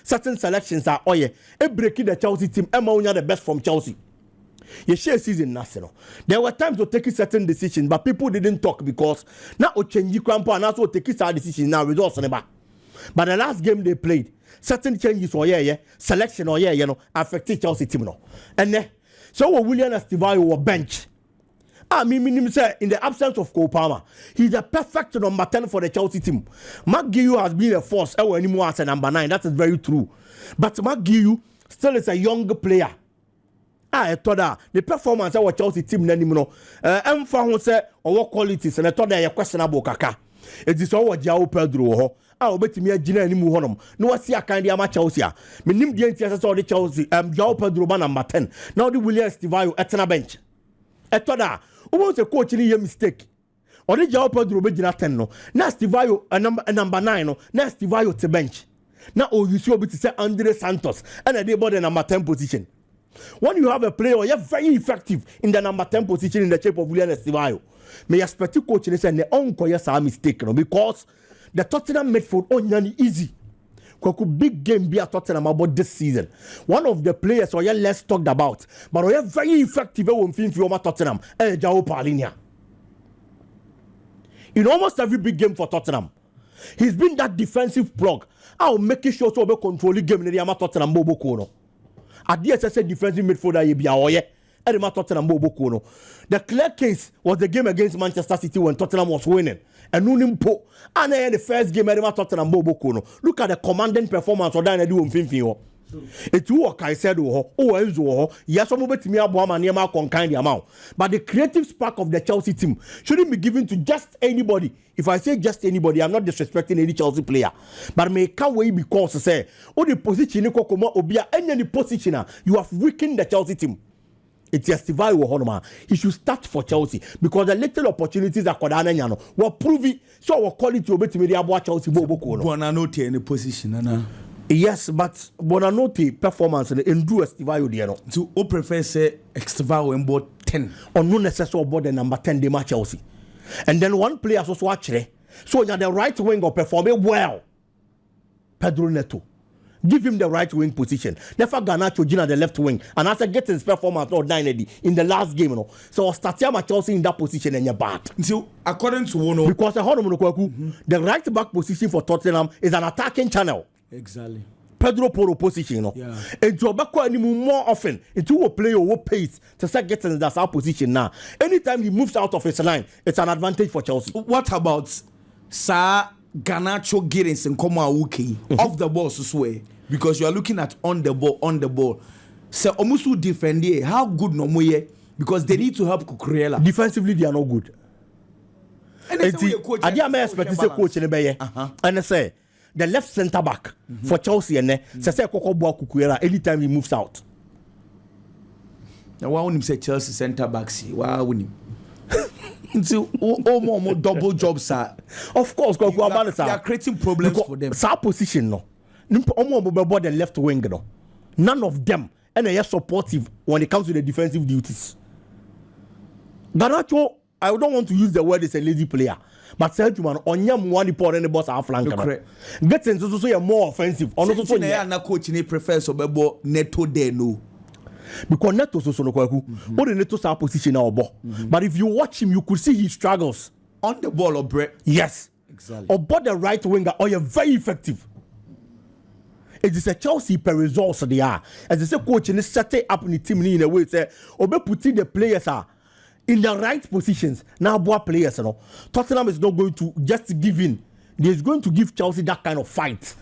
certain selections are e breaking the Chelsea team e ma the best from Chelsea. You share season national. There were times to take certain decisions, but people didn't talk because now change crampo and also take certain decisions now results on. But the last game they played, certain changes selection affected Chelsea team no. And so William Estivayo were bench. Meaning say in the absence of Cole Palmer, he's a perfect number 10 for the Chelsea team. McGeough has been a force anymore as a number 9. That is very true. But McGeough still is a young player. I thought that the performance of our Chelsea team nanimno found say our qualities and I thought that a questionable kaka. It is all Jao Pedro ho. I bet me a gina animu honum. No see a kind of Chelsea. Minim the NTS saw the Chelsea Jao Pedro number 10. Now the William Estivayo at a bench. I thought that who was a coach in a mistake. Or the Jao Pedro be gina 10 no. Now Estivayo a number 9 no. Now Estivayo to bench. Now you see what to say Andre Santos and a day about the number 10 position. When you have a player, you're very effective in the number 10 position in the shape of William Estivayo. May expect you coach and say the uncle yes a mistake because the Tottenham midfield only easy. Could big game be a Tottenham about this season. One of the players or less talked about, but you're very effective when for Tottenham. Jao Paulinia. In almost every big game for Tottenham, he's been that defensive plug. I'll make sure to control the game in the Tottenham Bobo Kono. At the SSA defensive midfielder, you be a Edema Tottenham Bobokuno. The clear case was the game against Manchester City when Tottenham was winning. And Nunimpo, and then the first game Edema Tottenham Bobokuno. Look at the commanding performance of Dana do Finfio. It's what I said, Enzo, yes, I'm over to me, Neema Conkind the amount. But the creative spark of the Chelsea team shouldn't be given to just anybody. If I say just anybody, I'm not disrespecting any Chelsea player. But may can't wait because say, the position any position you have weakened the Chelsea team. It's justify Honoma. He should start for Chelsea because the little opportunities that Kodana will prove it. So our quality will be to media about Chelsea. Bonanote any position, yes, but Bonanote performance in do Estivayo Diano. To o prefer say Estivayo in board 10 or no necessary board the number 10 de match Chelsea. And then one player also actually. So you're the right wing or performing well. Pedro Neto. Give him the right wing position. Never Garnacho Gina the left wing. And after getting his performance or 9 in the last game, So Statiama Chelsea in that position and you're bad. So according to Wono, because the right back position for Tottenham is an attacking channel. Exactly. Pedro Poro position, Yeah. And to back more often into a player who pays to start getting that our position now. Anytime he moves out of his line, it's an advantage for Chelsea. What about Sir Garnacho Giddens and Koma Wuki off the ball so because you are looking at on the ball. So Omusu defend how good no more because they need to help Kukurela. Defensively, they are not good. And I didn't expect to say coach in the and I say the left centre back for Chelsea and say Koko Kukurela anytime he moves out. Now why wouldn't say Chelsea centre back? See why wouldn't so more double jobs are of course they are creating problems for them. Sa position no about the left wing no. None of them and they are supportive when it comes to the defensive duties. Garnacho, I don't want to use the word is a lazy player, but Seljuman onyam one report and the boss are flank. Get into so more offensive. On also na coach ni prefers obebo Neto there no. Because Neto so no kwaku. What the Neto sa position now bo. But if you watch him, you could see he struggles on the ball or Brett. Yes. Exactly. Or the right winger or you're very effective. It is a Chelsea per results they are. As I say, coach and set it up in the team in a way say, Obe putting the players are in the right positions. Now, boy players, Tottenham is not going to just give in. He's going to give Chelsea that kind of fight.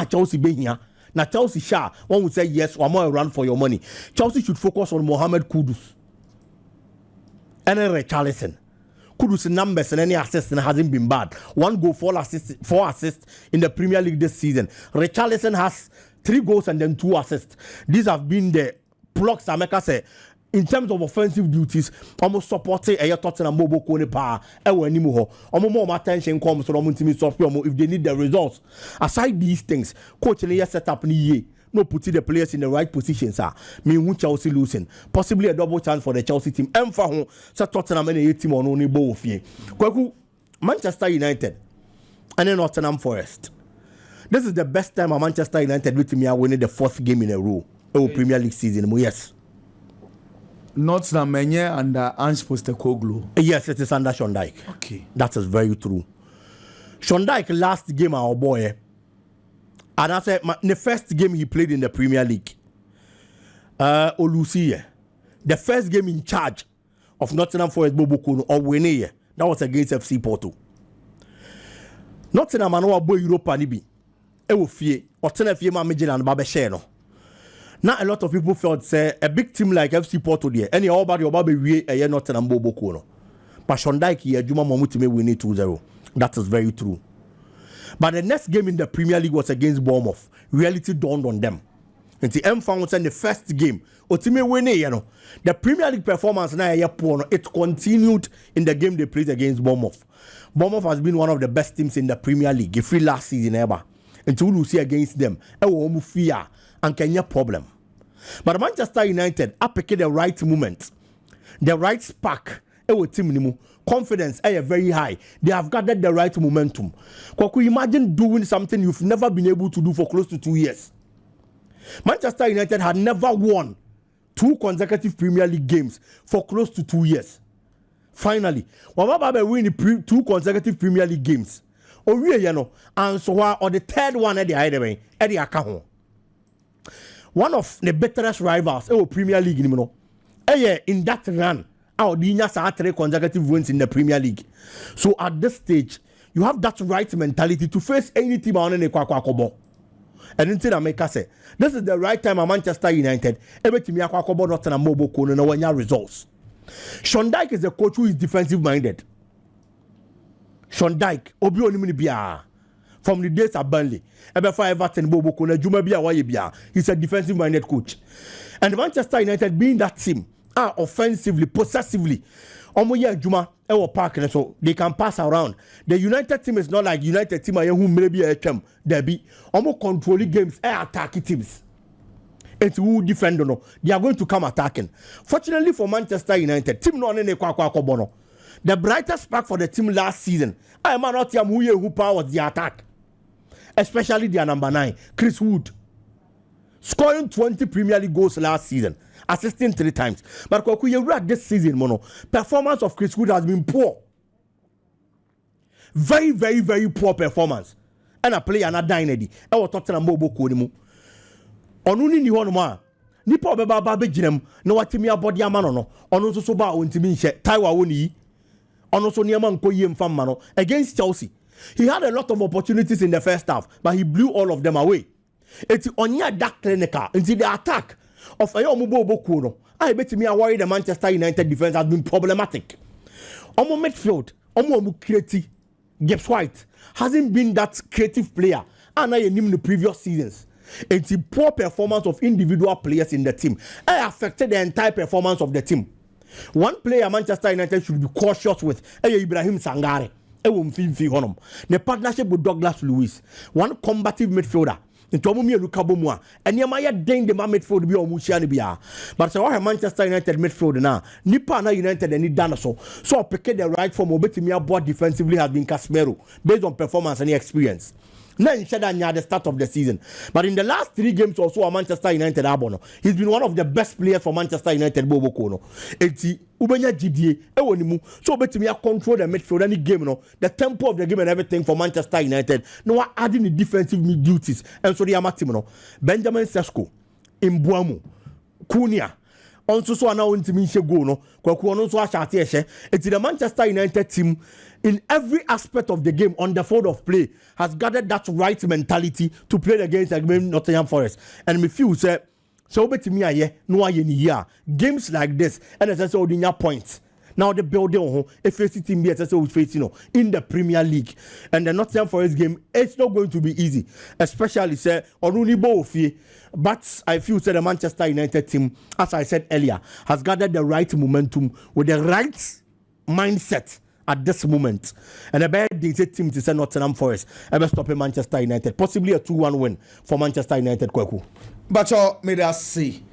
Chelsea being here. Now, Chelsea Shah, one would say yes, one more run for your money. Chelsea should focus on Mohamed Kudus and Richarlison. Kudus numbers and any assists hasn't been bad. 1 goal, 4 assists in the Premier League this season. Richarlison has 3 goals and then 2 assists. These have been the plucks Ameka say in terms of offensive duties. Almost supporting a Tottenham Bobo Kone Pa anymore. More attention comes from if they need the results. Aside these things, coach and set up ni no putting the players in the right positions. Me Chelsea losing. Possibly a double chance for the Chelsea team. And for whom Tottenham and a team on only both. Manchester United and then Nottingham Forest. This is the best time a Manchester United with me are winning the 4th game in a row. Premier League season. Yes. Nottingham under Ange Postecoglou. Yes, it is under Sean Dyche. Okay. That is very true. Sean Dyche last game our boy. And I said the first game he played in the Premier League. Olusi. The first game in charge of Nottingham Forest Bobokuno or Winnie. That was against FC Porto. Nottingham and our boy Europa Nibi. Ewofie. Or Tenefie Mamejin and Babesheno. Now a lot of people felt say a big team like FC Porto there. Any all about your baby we a year Nottingham Bobokuno. But Sean Dyche here Juma Momutime winning 2-0. That is very true. But the next game in the Premier League was against Bournemouth. Reality dawned on them. And the M found in the first game. Otime winning, the Premier League performance now it continued in the game they played against Bournemouth. Bournemouth has been one of the best teams in the Premier League. If we last season ever. Until you see against them, fear and Kenya problem. But Manchester United are picking the right moment, the right spark. Team confidence very high. They have gathered the right momentum. Could you imagine doing something you've never been able to do for close to 2 years? Manchester United had never won 2 consecutive Premier League games for close to 2 years. Finally, Wababa win 2 consecutive Premier League games. Or the 3rd one at the either at the account. One of the bitterest rivals Premier League in that run, our Dinas are 3 consecutive wins in the Premier League. So at this stage, you have that right mentality to face any team on any kwakwakobo. And until I make us say, this is the right time at Manchester United. Every team yakwakobo not in a mobile corner, no one results. Sean Dyche is a coach who is defensive minded. Sean Dyche, Obi Onimini Bia, from the days at Burnley, ever for Everton, Bobo Kona, Juma Bia, Wayebia, he's a defensive minded coach. And Manchester United being that team, offensively, possessively, Omoya Juma, Ewo Park, so they can pass around. The United team is not like United team who maybe a term, there be almost controlling games, attacking teams. It's who defend no. They are going to come attacking. Fortunately for Manchester United, team no any kwakwakobono. The brightest spark for the team last season, I am not who power was the attack. Especially their number 9, Chris Wood. Scoring 20 Premier League goals last season, assisting 3 times. But this season, performance of Chris Wood has been poor. Very, very, very poor performance. And a player na Dynedy. I was Tottenham Bobo Kodimu. Onuni ni hono ma. Nipa obeba ba beginem na watimi abodi amano no. Ono so ba ontimi nhye. Taiwa woni. Ono so niema nko yie mfamma no against Chelsea. He had a lot of opportunities in the first half, but he blew all of them away. It's onya that clinical until the attack of Ayomu Bobo Kono. I bet me I worry the Manchester United defense has been problematic. Omo midfield, Omo creative, Gibbs White hasn't been that creative player. And I in the previous seasons. It's the poor performance of individual players in the team. It affected the entire performance of the team. One player Manchester United should be cautious with Ibrahim Sangare. The partnership with Douglas Luiz, one combative midfielder. Ntomo Luka Bomwa, and Yamaya Dane the midfield be on Bia. But so Manchester United midfield now. Nipa na United and dinosaur. So pick the right from Obetimia board defensively has been Casemiro based on performance and experience. Now in at the start of the season. But in the last 3 games or so, Manchester United Abono, he's been one of the best players for Manchester United Bobo Kono. Eti Ubenya GDA, Ewonimu, so Betimia control the midfield any game, no, the tempo of the game and everything for Manchester United. No adding the defensive duties. And so the Amatimono, Benjamin Sesko, Imbuamu, Kunia. Also, so now into me go no. It's the Manchester United team in every aspect of the game on the field of play has gathered that right mentality to play against Nottingham Forest. And me feel say so to me no year games like this and as I said in your points. Now the building a face team as I said face in the Premier League and the Nottingham Forest game it's not going to be easy, especially say Onuni Bofi. But I feel that the Manchester United team, as I said earlier, has gathered the right momentum with the right mindset at this moment. And a bad team to say Nottingham Forest ever stopping Manchester United. Possibly a 2-1 win for Manchester United. But you made us see.